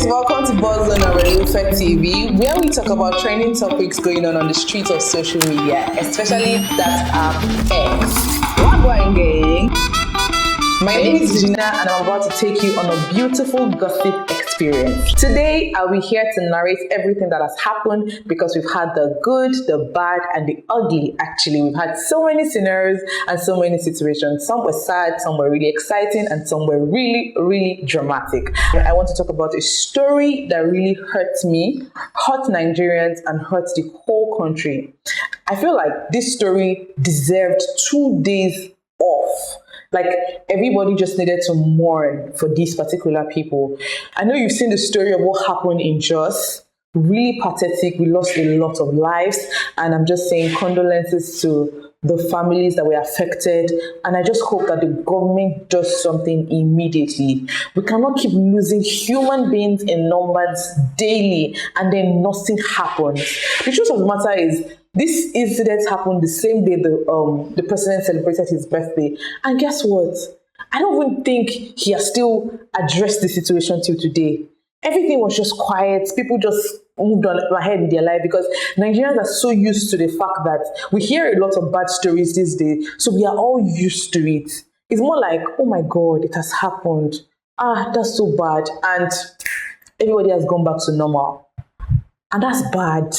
guys, welcome to Buzz on Relufe TV, where we talk about trending topics going on the streets of social media, especially that X. What going, gang? My name is Gina and I'm about to take you on a beautiful gossip experience. Today, I'll be here to narrate everything that has happened because we've had the good, the bad, and the ugly. Actually, we've had so many scenarios and so many situations. Some were sad, some were really exciting, and some were really, really dramatic. I want to talk about a story that really hurt me, hurt Nigerians, and hurt the whole country. I feel like this story deserved 2 days off. Like, everybody just needed to mourn for these particular people. I know you've seen the story of what happened in Jos. Really pathetic. We lost a lot of lives. And I'm just saying condolences to the families that were affected. And I just hope that the government does something immediately. We cannot keep losing human beings in numbers daily and then nothing happens. The truth of the matter is, this incident happened the same day the president celebrated his birthday. And guess what? I don't even think he has still addressed the situation till today. Everything was just quiet. People just moved on ahead in their life because Nigerians are so used to the fact that we hear a lot of bad stories these days. So we are all used to it. It's more like, oh my God, it has happened. That's so bad. And everybody has gone back to normal. And that's bad.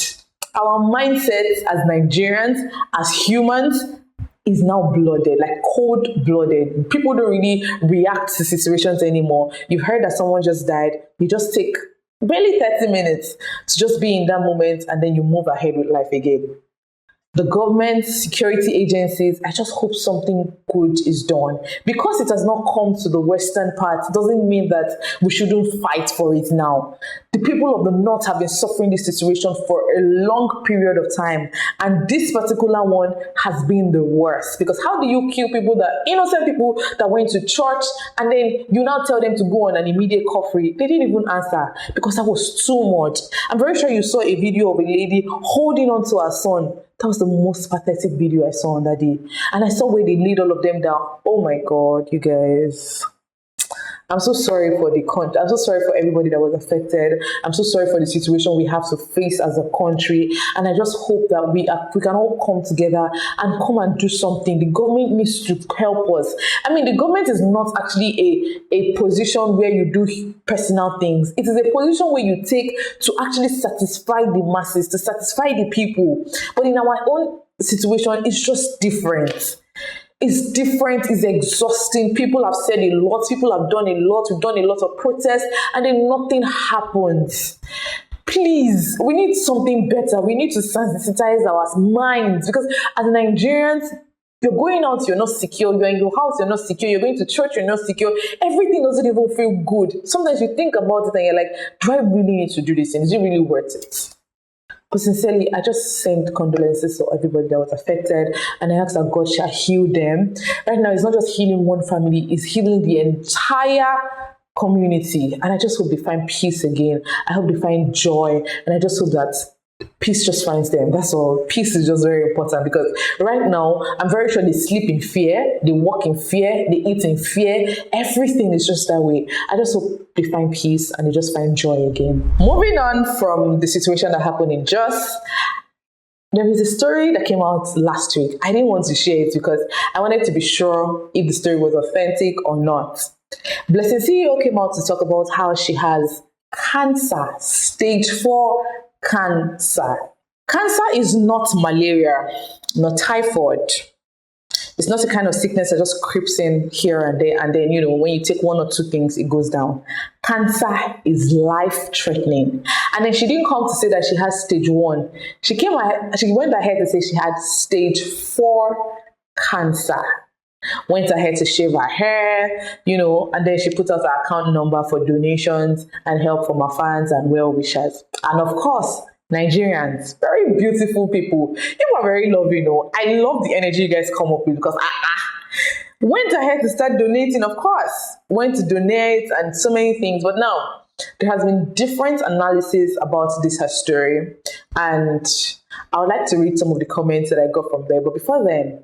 Our mindset as Nigerians, as humans, is now blooded, like cold-blooded. People don't really react to situations anymore. You've heard that someone just died. You just take barely 30 minutes to just be in that moment, and then you move ahead with life again. The government, security agencies, I just hope something good is done. Because it has not come to the western part, doesn't mean that we shouldn't fight for it now. The people of the north have been suffering this situation for a long period of time. And this particular one has been the worst. Because how do you kill people, that innocent people that went to church, and then you now tell them to go on an immediate coffee? They didn't even answer because that was too much. I'm very sure you saw a video of a lady holding on to her son. That was the most pathetic video I saw on that day. And I saw where they laid all of them down. Oh my God, you guys. I'm so sorry for I'm so sorry for everybody that was affected. I'm so sorry for the situation we have to face as a country. And I just hope that we can all come together and come and do something. The government needs to help us. I mean, the government is not actually a position where you do personal things. It is a position where you take to actually satisfy the masses, to satisfy the people. But in our own situation, it's just different. It's different, it's exhausting. People have said a lot, people have done a lot, we've done a lot of protests, and then nothing happens. Please, we need something better. We need to sensitize our minds, because as Nigerians, you're going out, you're not secure. You're in your house, you're not secure. You're going to church, you're not secure. Everything doesn't even feel good. Sometimes you think about it and you're like, do I really need to do this? And is it really worth it? But sincerely, I just send condolences to everybody that was affected, and I ask that God shall heal them. Right now, it's not just healing one family, it's healing the entire community. And I just hope they find peace again. I hope they find joy. And I just hope that peace just finds them. That's all. Peace is just very important, because right now, I'm very sure they sleep in fear, they walk in fear, they eat in fear. Everything is just that way. I just hope they find peace and they just find joy again. Moving on from the situation that happened in Jos, there is a story that came out last week. I didn't want to share it because I wanted to be sure if the story was authentic or not. Blessing CEO came out to talk about how she has cancer, stage 4 cancer. Cancer is not malaria, not typhoid. It's not a kind of sickness that just creeps in here and there, and then, when you take 1 or 2 things, it goes down. Cancer is life-threatening. And then she didn't come to say that she has stage 1. She went ahead to say she had stage 4 cancer. Went ahead to shave her hair, and then she put out her account number for donations and help from her fans and well-wishers. And of course, Nigerians, very beautiful people. You are very loving, I love the energy you guys come up with, because went ahead to start donating, of course. Went to donate and so many things. But now, there has been different analysis about this her story. And I would like to read some of the comments that I got from there. But before then,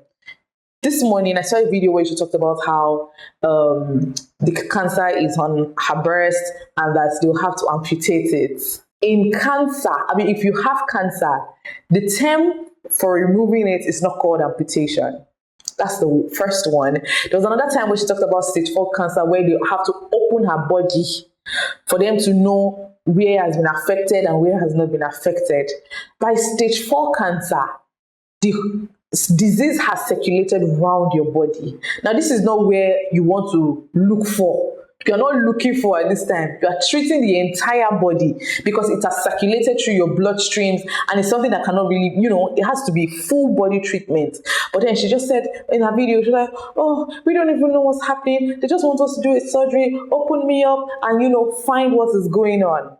This morning, I saw a video where she talked about how the cancer is on her breast and that they'll have to amputate it. In cancer, I mean, if you have cancer, the term for removing it is not called amputation. That's the first one. There was another time where she talked about stage 4 cancer where they have to open her body for them to know where has been affected and where has not been affected. By stage 4 cancer, the disease has circulated around your body. Now, this is not where you want to look for. You're not looking for at this time. You are treating the entire body because it has circulated through your bloodstreams and it's something that cannot really, it has to be full body treatment. But then she just said in her video, she's like, oh, we don't even know what's happening. They just want us to do a surgery, open me up and, find what is going on.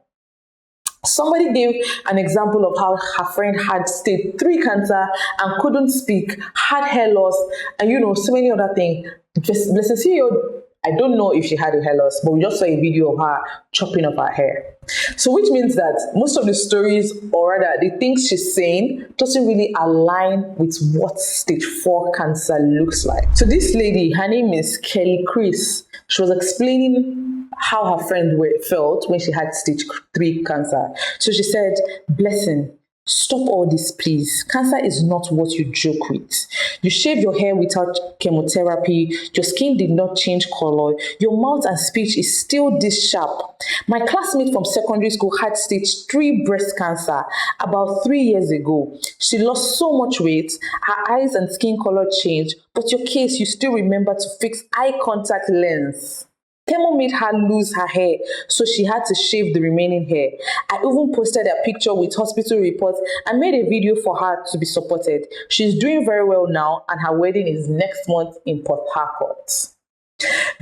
Somebody gave an example of how her friend had stage 3 cancer and couldn't speak, had hair loss, and so many other things. Just Blessing CEO, I don't know if she had a hair loss, but we just saw a video of her chopping off her hair. So which means that most of the stories, or rather the things she's saying, doesn't really align with what stage 4 cancer looks like. So this lady, her name is Kelly Chris. She was explaining how her friend felt when she had stage 3 cancer. So she said, Blessing, stop all this, please. Cancer is not what you joke with. You shaved your hair without chemotherapy. Your skin did not change color. Your mouth and speech is still this sharp. My classmate from secondary school had stage 3 breast cancer about 3 years ago. She lost so much weight. Her eyes and skin color changed. But your case, you still remember to fix eye contact lens. Chemo made her lose her hair, so she had to shave the remaining hair. I even posted a picture with hospital reports and made a video for her to be supported. She's doing very well now, and her wedding is next month in Port Harcourt.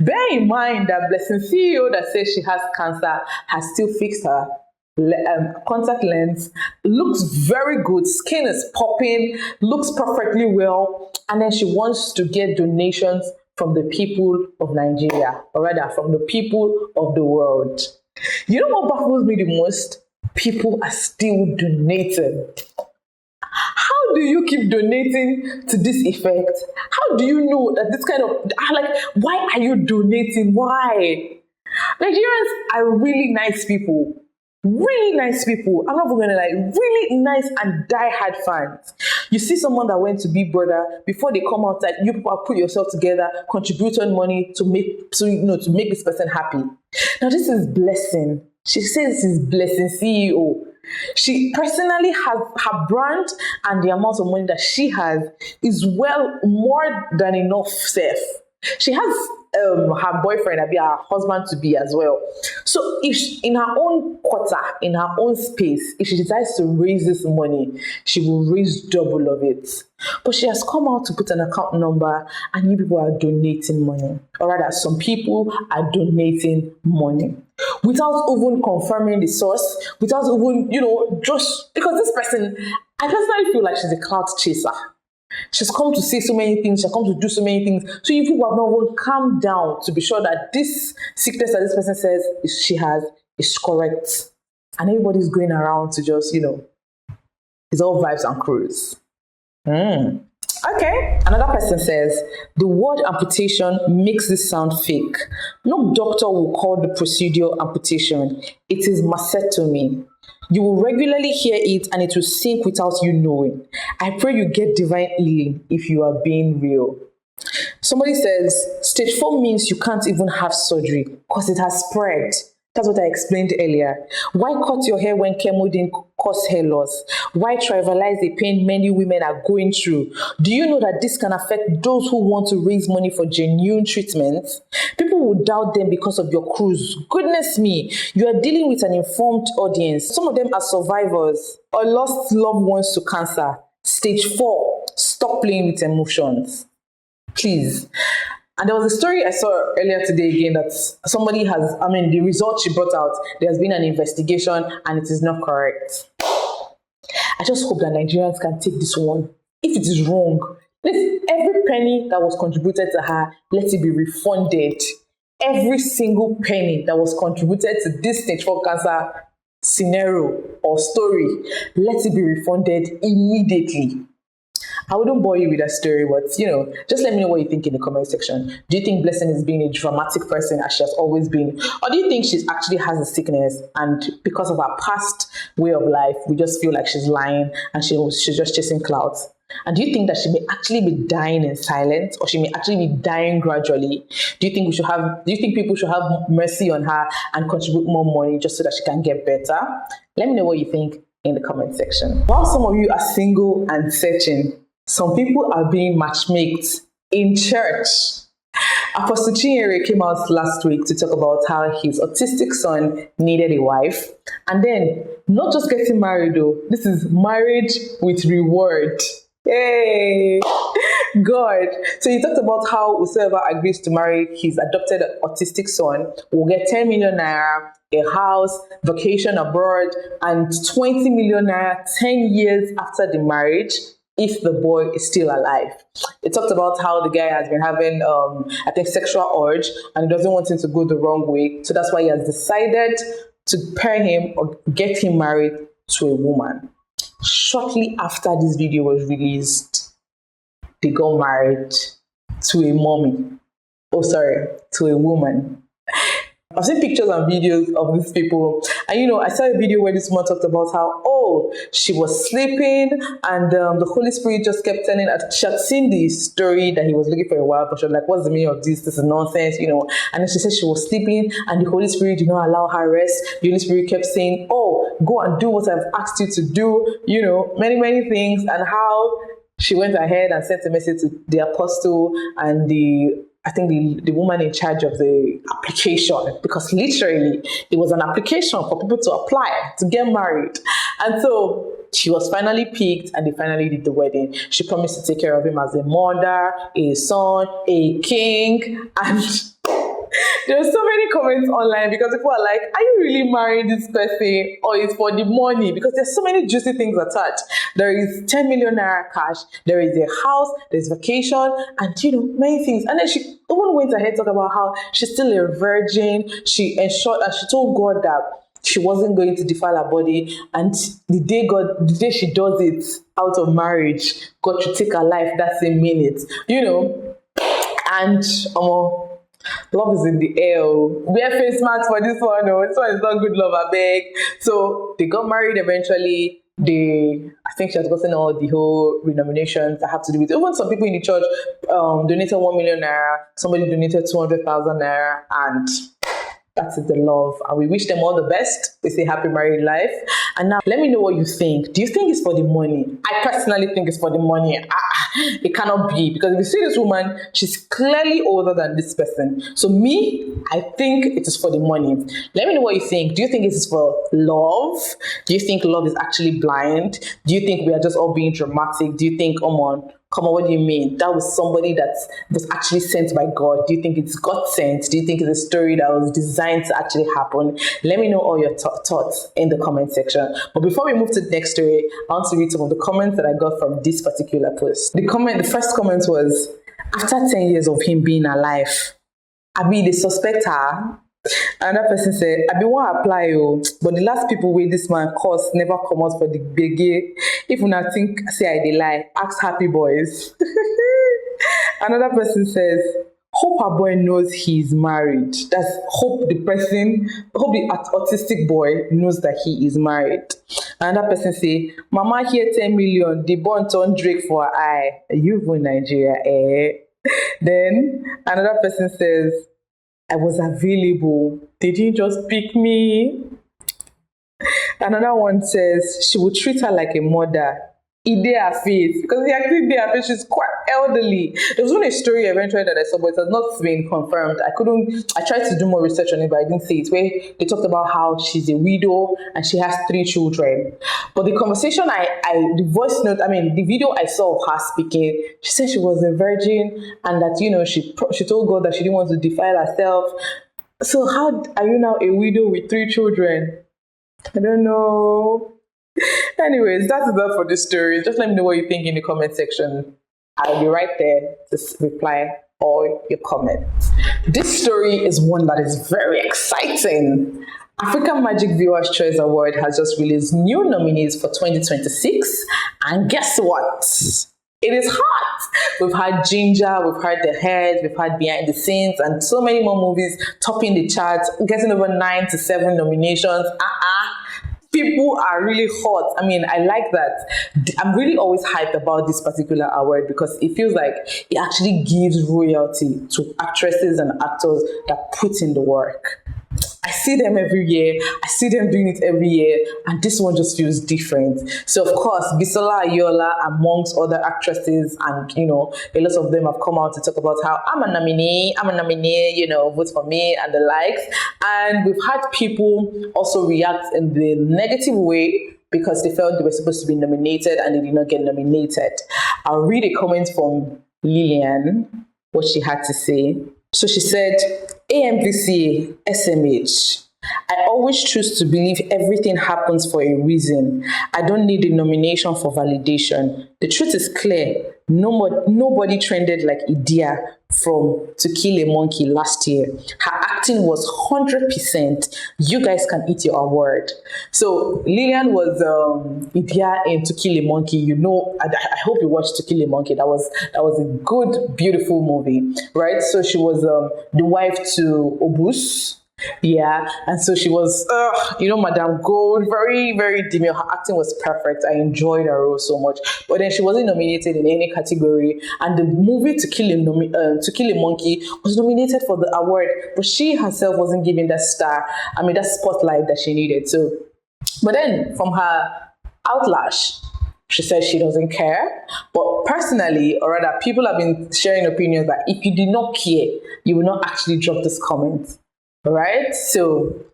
Bear in mind that Blessing CEO that says she has cancer has still fixed her contact lens, looks very good, skin is popping, looks perfectly well, and then she wants to get donations from the people of Nigeria, or rather from the people of the world. You know what baffles me the most? People are still donating. How do you keep donating to this effect? How do you know that this kind of, why are you donating? Why? Nigerians are really nice people. Really nice people. I'm not even gonna lie, really nice and die-hard fans. You see someone that went to Big Brother, before they come outside, you people put yourself together, contributed money to make this person happy. Now this is Blessing. She says this is Blessing CEO. She personally has her brand, and the amount of money that she has is well more than enough safe. She has her boyfriend, her husband to be as well. So if in her own quarter, in her own space, if she decides to raise this money, she will raise double of it. But she has come out to put an account number, and you people are donating money. Or rather, some people are donating money without even confirming the source, without even, just because this person, I personally feel like she's a clout chaser. She's come to say so many things, she's come to do so many things. So you people have not even calmed down to be sure that this sickness that this person says she has is correct. And everybody's going around to just, it's all vibes and cruise. Okay. Another person says, the word amputation makes this sound fake. No doctor will call the procedure amputation. It is mastectomy. You will regularly hear it and it will sink without you knowing. I pray you get divine healing if you are being real. Somebody says, stage 4 means you can't even have surgery because it has spread. That's what I explained earlier. Why cut your hair when chemo didn't cause hair loss? Why trivialize the pain many women are going through? Do you know that this can affect those who want to raise money for genuine treatments? People will doubt them because of your cruise. Goodness me, you are dealing with an informed audience. Some of them are survivors or lost loved ones to cancer. Stage 4, stop playing with emotions. Please. And there was a story I saw earlier today again that somebody has, the result she brought out, there has been an investigation and it is not correct. I just hope that Nigerians can take this one. If it is wrong, every penny that was contributed to her, let it be refunded. Every single penny that was contributed to this stage 4 cancer scenario or story, let it be refunded immediately. I wouldn't bore you with that story, but just let me know what you think in the comment section. Do you think Blessing is being a dramatic person as she has always been? Or do you think she actually has a sickness and because of her past way of life, we just feel like she's lying and she's just chasing clouds? And do you think that she may actually be dying in silence, or she may actually be dying gradually? Do you think people should have mercy on her and contribute more money just so that she can get better? Let me know what you think in the comment section. While some of you are single and searching, some people are being matchmaked in church. Apostle Chinyere came out last week to talk about how his autistic son needed a wife. And then, not just getting married though, this is marriage with reward. Yay! God. So he talked about how whoever agrees to marry his adopted autistic son will get 10 million naira, a house, vacation abroad, and 20 million naira 10 years after the marriage, if the boy is still alive. It talked about how the guy has been having, sexual urge, and he doesn't want him to go the wrong way. So that's why he has decided to pair him or get him married to a woman. Shortly after this video was released, they got married to a woman. I've seen pictures and videos of these people, and I saw a video where this woman talked about how she was sleeping and the Holy Spirit just kept telling her. She had seen the story that he was looking for a while, but she was like, what's the meaning of this? This is nonsense, and then she said she was sleeping and the Holy Spirit did not allow her rest. The Holy Spirit kept saying, go and do what I've asked you to do, many things, and how she went ahead and sent a message to the apostle and the woman in charge of the application, because literally it was an application for people to apply to get married. And so she was finally picked and they finally did the wedding. She promised to take care of him as a mother, a son, a king, and there are so many comments online because people are like, are you really marrying this person or it's for the money? Because there's so many juicy things attached. There is 10 million naira cash, there is a house, there's vacation, and many things. And then she even went ahead to talk about how she's still a virgin. She ensured and she told God that she wasn't going to defile her body, and the day she does it out of marriage, God should take her life that same minute. And love is in the air. Wear face masks for this one. This one is not good love, I beg. So they got married eventually. I think she has gotten all the whole renominations that have to do with it. Even some people in the church donated 1 million naira. Somebody donated 200,000 naira, and that's the love. And we wish them all the best. We say happy married life. And now let me know what you think. Do you think it's for the money? I personally think it's for the money. It cannot be, because if you see this woman, she's clearly older than this person. So I think it is for the money. Let me know what you think. Do you think it is for love? Do you think love is actually blind? Do you think we are just all being dramatic? Do you think, come on, what do you mean? That was somebody that was actually sent by God. Do you think it's God sent? Do you think it's a story that was designed to actually happen? Let me know all your thoughts in the comment section. But before we move to the next story, I want to read some of the comments that I got from this particular post. The first comment was, after 10 years of him being alive, they suspect her. Another person said, I be want to apply, but the last people with this man course never come out for the biggie. If you not think, say I dey lie, ask happy boys. Another person says, hope our boy knows he's married. Hope the autistic boy knows that he is married. Another person say, Mama here 10 million, the born turn Drake for her eye. You in Nigeria, eh? Then another person says, I was available. They didn't just pick me. Another one says, she would treat her like a mother. In their face, because they actually their face, she's quite elderly. There was a story eventually that I saw, but it has not been confirmed. I tried to do more research on it, but I didn't see it, where they talked about how she's a widow and she has 3 children. But the conversation the video I saw of her speaking, she said she was a virgin and that, she told God that she didn't want to defile herself. So how are you now a widow with 3 children? I don't know. Anyways, that's enough for this story. Just let me know what you think in the comment section. I'll be right there to reply all your comments. This story is one that is very exciting. African Magic Viewers Choice Award has just released new nominees for 2026. And guess what? It is hot. We've had Ginger, we've had The Head, we've had Behind the Scenes, and so many more movies topping the charts, getting over 9 to 7 nominations. People are really hot. I mean, I like that. I'm really always hyped about this particular award because it feels like it actually gives royalty to actresses and actors that put in the work. I see them every year. I see them doing it every year, and this one just feels different. So, of course, Bisola Ayola, amongst other actresses, and a lot of them have come out to talk about how I'm a nominee, vote for me, and the likes. And we've had people also react in the negative way because they felt they were supposed to be nominated and they did not get nominated. I'll read a comment from Lillian, what she had to say. So she said, AMVCA, SMH, I always choose to believe everything happens for a reason. I don't need a nomination for validation. The truth is clear. Nobody trended like Idia from To Kill a Monkey last year. Her acting was 100%. You guys can eat your award. So Lillian was Idia in To Kill a Monkey. I hope you watched To Kill a Monkey. That was a good, beautiful movie, right? So she was the wife to Obus. Yeah, and so she was, Madame Gold, very, very demure. Her acting was perfect. I enjoyed her role so much. But then she wasn't nominated in any category. And the movie To Kill a Monkey was nominated for the award, but she herself wasn't given that that spotlight that she needed. So, but then from her outlash, she says she doesn't care. But personally, or rather, people have been sharing opinions that if you did not care, you will not actually drop this comment. Right? So,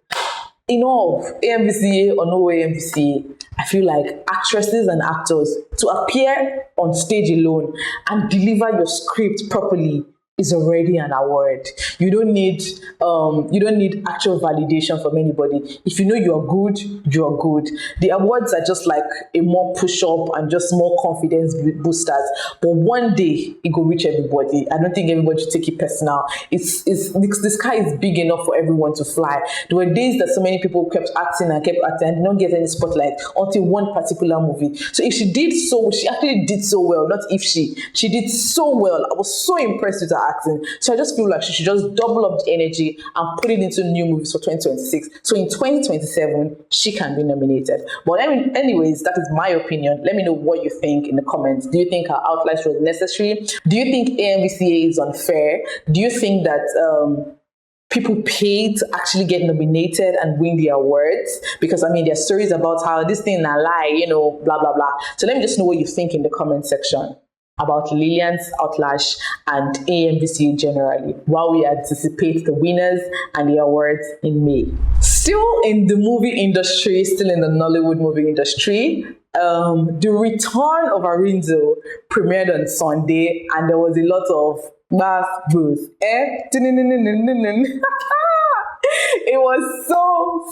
in all, AMVCA or no AMVCA, I feel like actresses and actors to appear on stage alone and deliver your script properly is already an award. You don't need actual validation from anybody. If you know you are good, you are good. The awards are just like a more push-up and just more confidence boosters. But one day it will reach everybody. I don't think everybody should take it personal. The sky is big enough for everyone to fly. There were days that so many people kept acting and did not get any spotlight until one particular movie. So if she actually did so well. Not if she did so well. I was so impressed with her acting. So I just feel like she should just double up the energy and put it into new movies for 2026. So in 2027, she can be nominated. But anyways, that is my opinion. Let me know what you think in the comments. Do you think her outlash was necessary? Do you think AMVCA is unfair? Do you think that people pay to actually get nominated and win the awards? Because there's stories about how this thing is a lie, blah, blah, blah. So let me just know what you think in the comment section about Lillian's outlash and AMVCA generally, while we anticipate the winners and the awards in May. Still in the movie industry, still in the Nollywood movie industry, the return of Arinzo premiered on Sunday, and there was a lot of bath booth. It was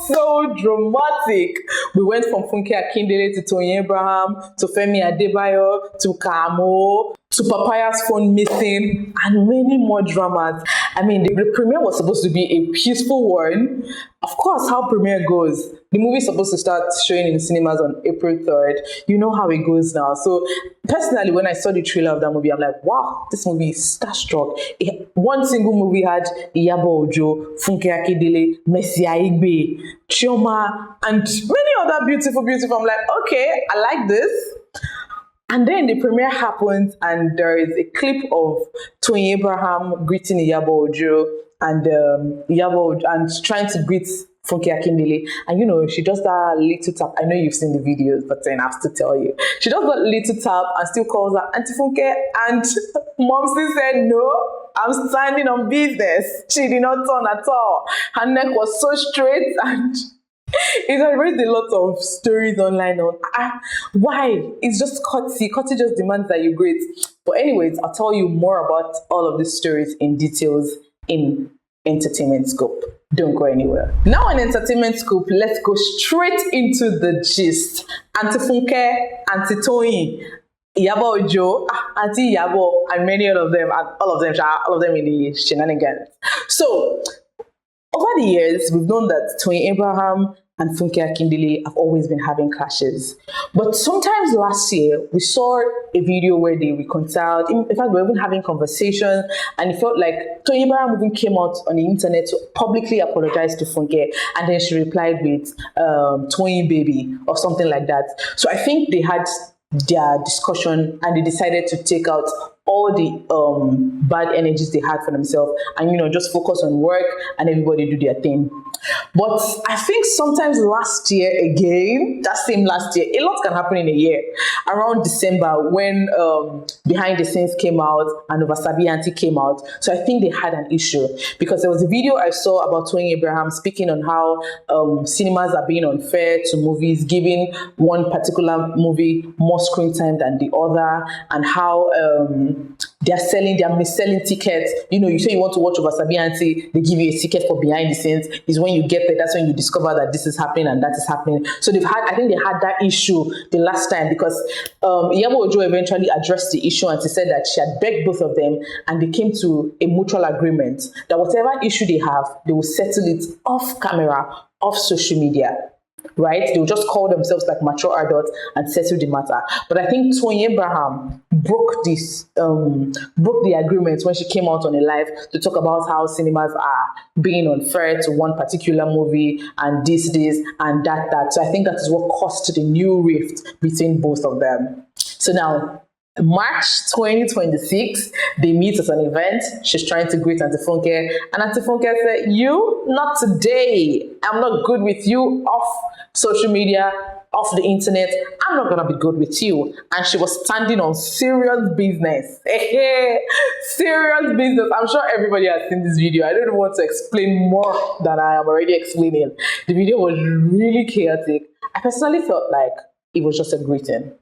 so dramatic. We went from Funke Akindele to Toyin Abraham to Femi Adebayo to Kamo to Papaya's phone missing and many more dramas. The premiere was supposed to be a peaceful one. Of course, how premiere goes. The movie is supposed to start showing in the cinemas on April 3rd. You know how it goes now. So personally, when I saw the trailer of that movie, I'm like, wow, this movie is starstruck. One single movie had Iyabo Ojo, Funke Akindele, Mercy Aigbe, Chioma, and many other beautiful. I'm like, okay, I like this. And then the premiere happens, and there is a clip of Toyin Abraham greeting Iyabo Ojo and and trying to greet Funke Akindele. And she does that little tap. I know you've seen the videos, but then I have to tell you. She does that little tap and still calls her Auntie Funke. And Mom still said, no, I'm standing on business. She did not turn at all. Her neck was so straight, and it has raised a lot of stories online on why. It's just courtesy. Courtesy just demands that you greet. But anyways, I'll tell you more about all of these stories in details in Entertainment Scoop. Don't go anywhere. Now in Entertainment Scoop, let's go straight into the gist. Auntie Funke, Auntie Toyin, Iyabo Ojo, Auntie Iyabo, and many of them, all of them in the shenanigans. So Over the years, we've known that Toyin Abraham and Funke Akindele have always been having clashes. But sometimes last year, we saw a video where they reconciled. In fact, we were even having conversations, and it felt like Toyin Abraham even came out on the internet to publicly apologize to Funke, and then she replied with Toyin baby or something like that. So I think they had their discussion and they decided to take out all the bad energies they had for themselves and, you know, just focus on work and everybody do their thing. But I think sometimes last year again, that same last year, a lot can happen in a year. Around December when Behind the Scenes came out and Ovasabi Auntie came out. So I think they had an issue because there was a video I saw about Toyin Abraham speaking on how cinemas are being unfair to movies, giving one particular movie more screen time than the other, and how they're mis-selling tickets. You know, you say you want to watch Ovasabi Auntie, they give you a ticket for Behind the Scenes. Is when you get there, that's when you discover that this is happening and that is happening. So I think they had that issue the last time because Iyabo Ojo eventually addressed the issue and she said that she had begged both of them and they came to a mutual agreement that whatever issue they have, they will settle it off camera, off social media. Right? They'll just call themselves like mature adults and settle the matter. But I think Toyin Abraham broke the agreement when she came out on a live to talk about how cinemas are being unfair to one particular movie and this and that. So I think that is what caused the new rift between both of them. So now, March 2026, they meet at an event. She's trying to greet Auntie Funke, and Auntie Funke said, "You, not today. I'm not good with you off social media, off the internet. I'm not gonna be good with you." And she was standing on serious business. Serious business. I'm sure everybody has seen this video. I don't want to explain more than I am already explaining. The video was really chaotic. I personally felt like it was just a greeting.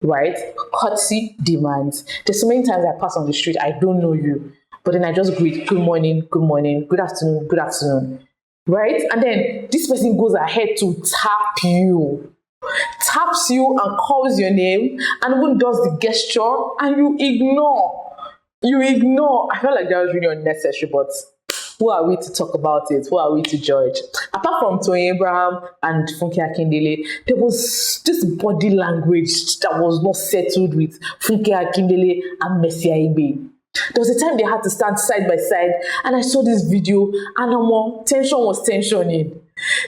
Right? Courtesy demands. There's so many times I pass on the street, I don't know you, but then I just greet, good morning, good afternoon, right? And then this person goes ahead to taps you and calls your name and even does the gesture and you ignore. I felt like that was really unnecessary, but who are we to talk about it? Who are we to judge? Apart from Toyin Abraham and Funke Akindele, there was this body language that was not settled with Funke Akindele and Messi Aibe. There was a time they had to stand side by side, and I saw this video, and tension was tensioning.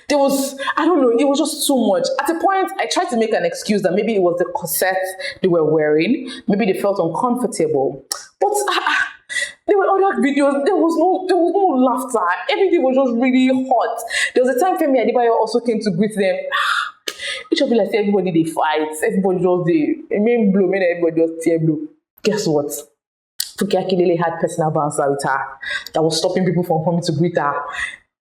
There was, I don't know, it was just too much. At a point, I tried to make an excuse that maybe it was the corset they were wearing, maybe they felt uncomfortable, but there were other videos, there was no laughter. Everything was just really hot. There was a time Femi Adebayo also came to greet them. Each of you like everybody they fight, everybody just they main blow, everybody just tear blue. Guess what? Funke Akindele had personal banter with her that was stopping people from coming to greet her.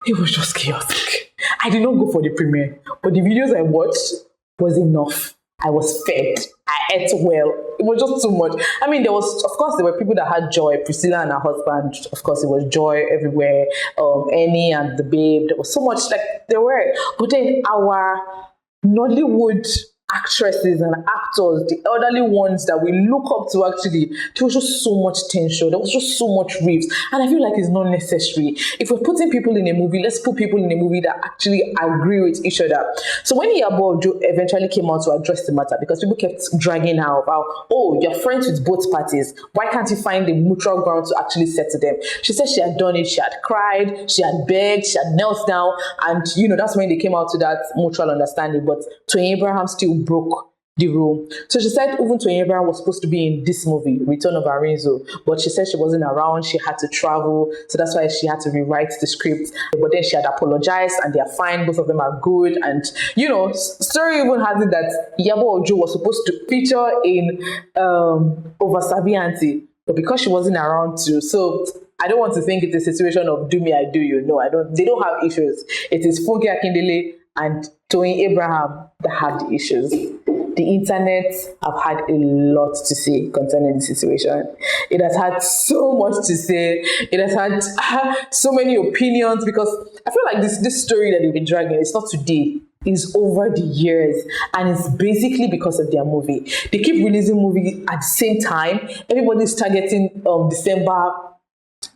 It was just chaotic. I did not go for the premiere, but the videos I watched was enough. I was fed. I ate well. It was just too much. I mean, there were people that had joy. Priscilla and her husband, of course, it was joy everywhere. Annie and the babe. There was so much, there were. But then our Nollywood actresses and actors, the elderly ones that we look up to, actually, there was just so much tension. There was just so much rifts. And I feel like it's not necessary. If we're putting people in a movie, let's put people in a movie that actually agree with each other. So when Iyabo Ojo eventually came out to address the matter, because people kept dragging her about, oh, you're friends with both parties. Why can't you find a mutual ground to actually settle them? She said she had done it. She had cried. She had begged. She had knelt down. And, that's when they came out to that mutual understanding. But Toyin Abraham still broke the rule. So she said even Toyin Abraham was supposed to be in this movie, Return of Arinzo, but she said she wasn't around, she had to travel, so that's why she had to rewrite the script. But then she had apologized and they are fine, both of them are good. And story even has it that Iyabo Ojo was supposed to feature in Ovasabi Auntie, but because she wasn't around too, so I don't want to think it's a situation of do me, I do you. No, I don't. They don't have issues. It is Funke Akindele and Toyin Abraham that have the issues. The internet have had a lot to say concerning the situation. It has had so much to say. It has had so many opinions, because I feel like this story that they've been dragging, it's not today. It's over the years, and it's basically because of their movie. They keep releasing movies at the same time. Everybody's targeting December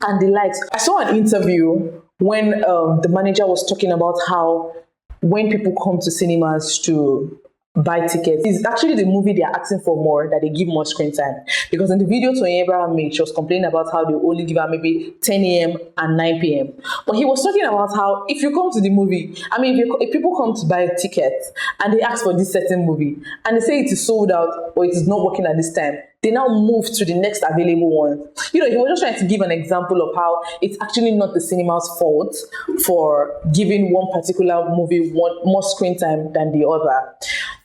and the likes. I saw an interview when the manager was talking about how when people come to cinemas to buy tickets, it's actually the movie they're asking for more, that they give more screen time. Because in the video Toyin Abraham made, she was complaining about how they only give her maybe 10 a.m. and 9 p.m. But he was talking about how if you come to the movie, I mean, if people come to buy tickets and they ask for this certain movie and they say it is sold out or it is not working at this time, they now move to the next available one. You know, he was just trying to give an example of how it's actually not the cinema's fault for giving one particular movie more screen time than the other.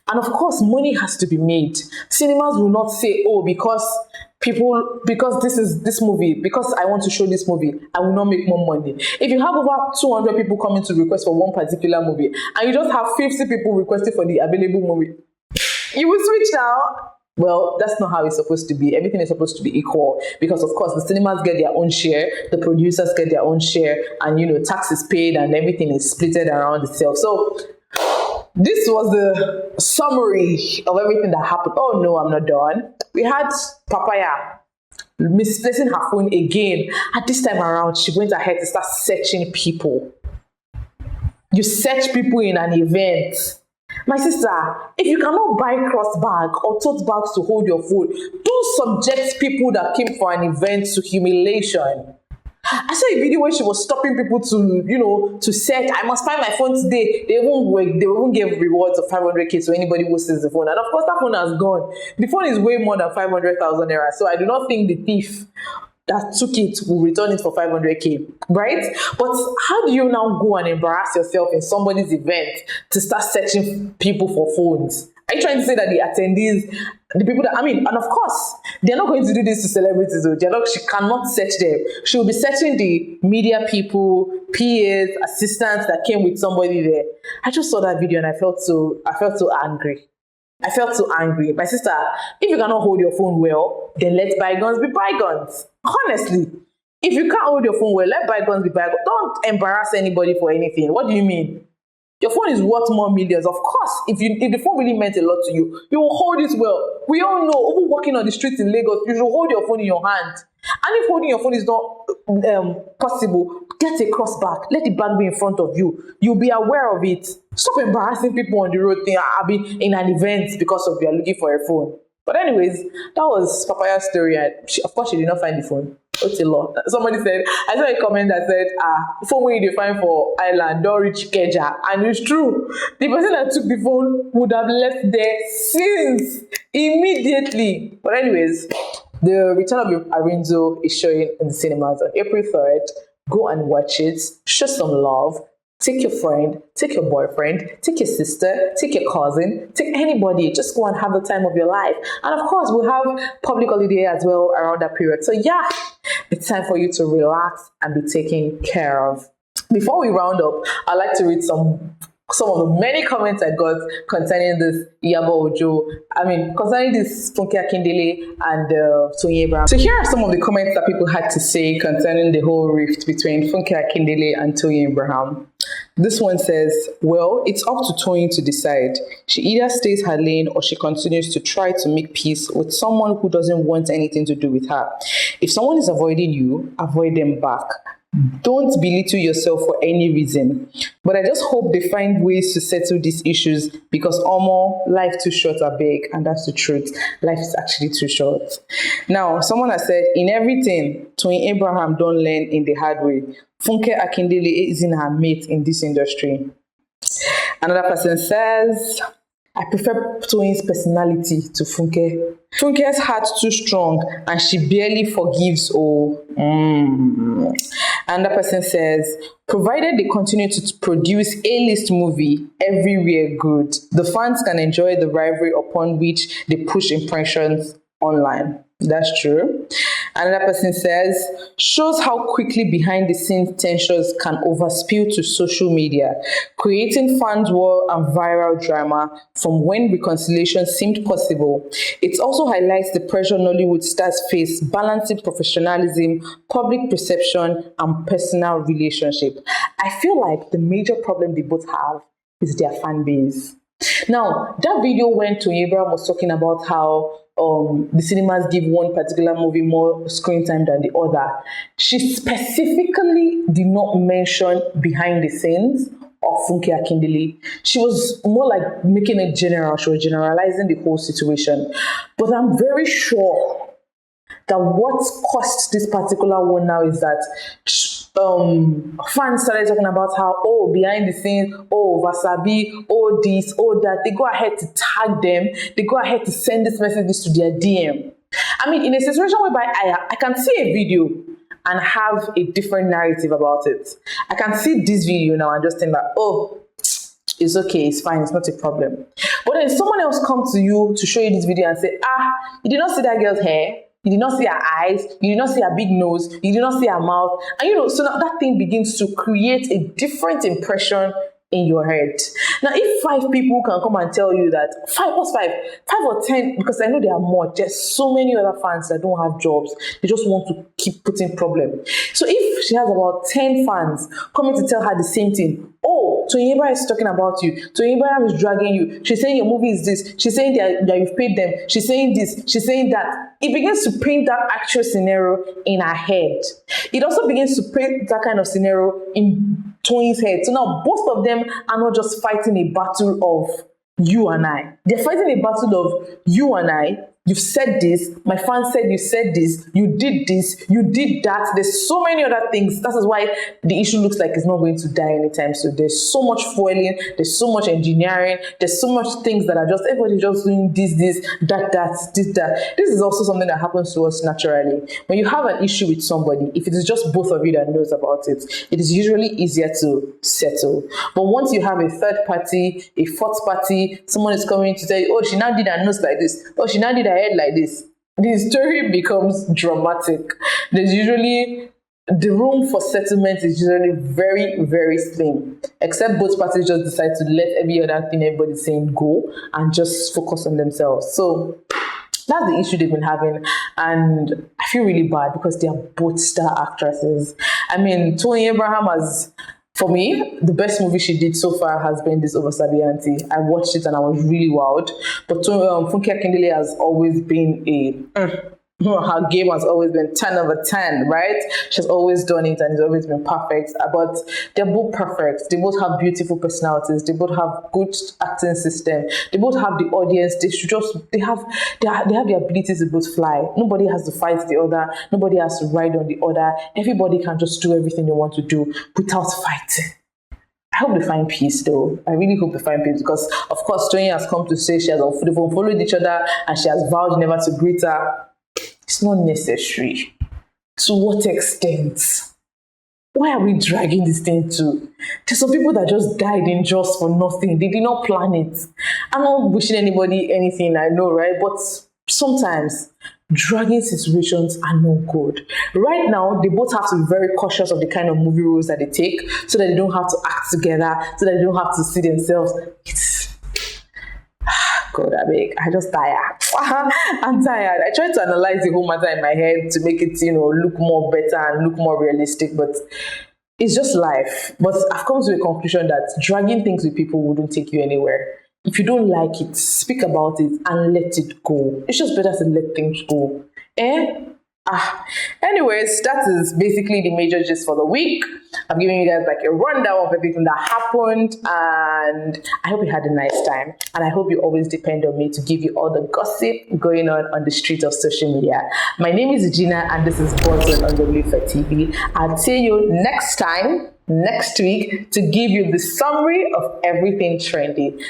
And of course, money has to be made. Cinemas will not say, oh, because this movie, because I want to show this movie, I will not make more money. If you have over 200 people coming to request for one particular movie, and you just have 50 people requesting for the available movie, you will switch now. Well, that's not how it's supposed to be. Everything is supposed to be equal, because of course the cinemas get their own share, the producers get their own share, and tax is paid and everything is splitted around itself. So this was the summary of everything that happened. Oh no, I'm not done. We had Papaya misplacing her phone again. At this time around, she went ahead to start searching people. You search people in an event. My sister, if you cannot buy cross bag or tote bags to hold your phone, don't subject people that came for an event to humiliation. I saw a video where she was stopping people to search. I must find my phone today. They won't give rewards of 500k to anybody who steals the phone. And of course, that phone has gone. The phone is way more than 500,000 naira. So I do not think the thief that took it will return it for 500k, right? But how do you now go and embarrass yourself in somebody's event to start searching people for phones? Are you trying to say that the attendees, the people that, and of course, they're not going to do this to celebrities, though. She cannot search them. She will be searching the media people, PAs, assistants that came with somebody there. I just saw that video and I felt so angry. I felt so angry. My sister, if you cannot hold your phone well, then let bygones be bygones. Honestly, if you can't hold your phone well, let bygones be bygones. Don't embarrass anybody for anything. What do you mean? Your phone is worth more millions. Of course, if the phone really meant a lot to you, you will hold it well. We all know, even walking on the streets in Lagos, you should hold your phone in your hand. And if holding your phone is not possible, get a cross bag. Let the bag be in front of you. You'll be aware of it. Stop embarrassing people on the road in an event because of you are looking for a phone. But anyways, that was Papaya's story. And of course, she did not find the phone. It's a lot. Somebody said, I saw a comment that said, phone when you find for Island, don't reach Keja. And it's true. The person that took the phone would have left there since immediately. But anyways, the Return of Arinzo is showing in the cinemas on April 3rd. Go and watch it. Show some love. Take your friend, take your boyfriend, take your sister, take your cousin, take anybody. Just go and have the time of your life. And of course, we'll have public holiday as well around that period. So yeah, it's time for you to relax and be taken care of. Before we round up, I'd like to read some of the many comments I got concerning this Iyabo Ojo. Concerning this Funke Akindele and Toyin Abraham. So here are some of the comments that people had to say concerning the whole rift between Funke Akindele and Toyin Abraham. This one says, well, it's up to Toyin to decide. She either stays her lane or she continues to try to make peace with someone who doesn't want anything to do with her. If someone is avoiding you, avoid them back. Don't belittle yourself for any reason. But I just hope they find ways to settle these issues, because life too short are big, and that's the truth. Life is actually too short. Now, someone has said, in everything, Toyin Abraham don't learn in the hard way. Funke Akindele isn't her mate in this industry. Another person says, I prefer Toyin's personality to Funke. Funke's heart too strong and she barely forgives. Another person says, provided they continue to produce A-list movie everywhere good, the fans can enjoy the rivalry upon which they push impressions online. That's true. Another person says, shows how quickly behind-the-scenes tensions can overspill to social media, creating fans war and viral drama from when reconciliation seemed possible. It also highlights the pressure Nollywood stars face balancing professionalism, public perception, and personal relationship. I feel like the major problem they both have is their fan base. Now, that video when Toyin Abraham was talking about how the cinemas give one particular movie more screen time than the other. She specifically did not mention behind the scenes of Funke Akindele. She was more like making it general. She was generalizing the whole situation. But I'm very sure that what caused this particular one now is that fans started talking about how, oh, behind the scenes, oh, Wasabi, oh, this, oh, that. They go ahead to tag them. They go ahead to send these messages to their DM. I mean, in a situation whereby I can see a video and have a different narrative about it. I can see this video now and just think that, oh, it's okay, it's fine, it's not a problem. But then someone else comes to you to show you this video and say, you did not see that girl's hair, you did not see her eyes, you did not see her big nose, you did not see her mouth. And so now that thing begins to create a different impression in your head. Now, if 5 people can come and tell you that, 5 or 10, because I know there are more, there's so many other fans that don't have jobs, they just want to keep putting problem. So if she has about 10 fans coming to tell her the same thing, oh, Toyin Abraham is talking about you, Toyin Abraham is dragging you, she's saying your movie is this, she's saying that you've paid them, she's saying this, she's saying that, it begins to paint that actual scenario in her head. It also begins to paint that kind of scenario in Toyin's head. So now both of them are not just fighting a battle of you and I. They're fighting a battle of you and I. You've said this, my fans said you said this, you did this, you did that. There's so many other things. That is why the issue looks like it's not going to die anytime soon. There's so much foiling, there's so much engineering, there's so much things that are just, everybody just doing this, that. This is also something that happens to us naturally. When you have an issue with somebody, if it is just both of you that knows about it, it is usually easier to settle. But once you have a third party, a fourth party, someone is coming to tell you, oh, she now did her nose like this, oh, she now did her head like this, the story becomes dramatic. There's usually, the room for settlement is usually very, very slim, except both parties just decide to let every other thing everybody's saying go and just focus on themselves. So that's the issue they've been having, and I feel really bad because they are both star actresses. I mean, Toyin Abraham has, for me, the best movie she did so far has been this Over Sabianti. I watched it and I was really wowed. But Funke Akindele has always been her game has always been 10 over 10, right? She's always done it and it's always been perfect. But they're both perfect. They both have beautiful personalities. They both have good acting system. They both have the audience. They have the ability to both fly. Nobody has to fight the other. Nobody has to ride on the other. Everybody can just do everything they want to do without fighting. I hope they find peace though. I really hope they find peace because, of course, Toyin has come to say they've followed each other and she has vowed never to greet her. It's not necessary. To what extent? Why are we dragging this thing to? There's some people that just died in just for nothing. They did not plan it. I'm not wishing anybody anything, I know, right? But sometimes dragging situations are not good. Right now, they both have to be very cautious of the kind of movie roles that they take so that they don't have to act together, so that they don't have to see themselves. God, I just tired. I'm tired. I try to analyze the whole matter in my head to make it, look more better and look more realistic, but it's just life. But I've come to a conclusion that dragging things with people wouldn't take you anywhere. If you don't like it, speak about it and let it go. It's just better to let things go. Anyways, that is basically the major gist for the week. I'm giving you guys like a rundown of everything that happened, and I hope you had a nice time. And I hope you always depend on me to give you all the gossip going on the streets of social media. My name is Gina, and this is Buzzing on Relufe TV. I'll see you next week, to give you the summary of everything trendy.